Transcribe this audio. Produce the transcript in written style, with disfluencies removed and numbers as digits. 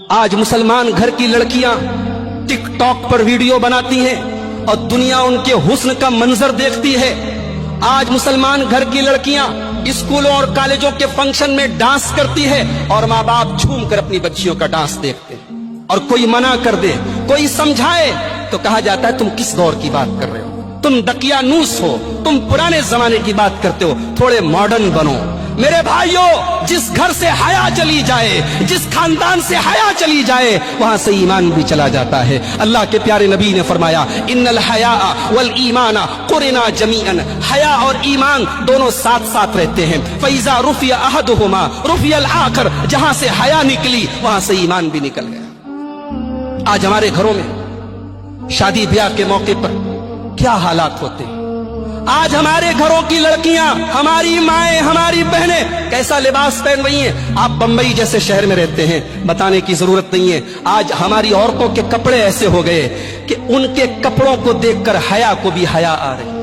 آج مسلمان گھر کی لڑکیاں ٹک ٹاک پر ویڈیو بناتی ہیں اور دنیا ان کے حسن کا منظر دیکھتی ہے۔ آج مسلمان گھر کی لڑکیاں اسکولوں اور کالجوں کے فنکشن میں ڈانس کرتی ہے اور ماں باپ جھوم کر اپنی بچیوں کا ڈانس دیکھتے ہیں، اور کوئی منع کر دے، کوئی سمجھائے تو کہا جاتا ہے تم کس دور کی بات کر رہے ہو، تم دقیانوس ہو، تم پرانے زمانے کی بات کرتے ہو، تھوڑے ماڈرن بنو۔ میرے بھائیوں، جس گھر سے حیا چلی جائے، جس خاندان سے حیا چلی جائے، وہاں سے ایمان بھی چلا جاتا ہے۔ اللہ کے پیارے نبی نے فرمایا ان الحیاء والایمان قرنا جمیعا، حیا اور ایمان دونوں ساتھ ساتھ رہتے ہیں۔ فاذا رفع احدهما رفع الاخر، جہاں سے حیا نکلی وہاں سے ایمان بھی نکل گیا۔ آج ہمارے گھروں میں شادی بیاہ کے موقع پر کیا حالات ہوتے ہیں۔ آج ہمارے گھروں کی لڑکیاں، ہماری مائیں، ہماری بہنیں کیسا لباس پہن رہی ہیں۔ آپ بمبئی جیسے شہر میں رہتے ہیں، بتانے کی ضرورت نہیں ہے۔ آج ہماری عورتوں کے کپڑے ایسے ہو گئے کہ ان کے کپڑوں کو دیکھ کر حیا کو بھی حیا آ رہی ہے۔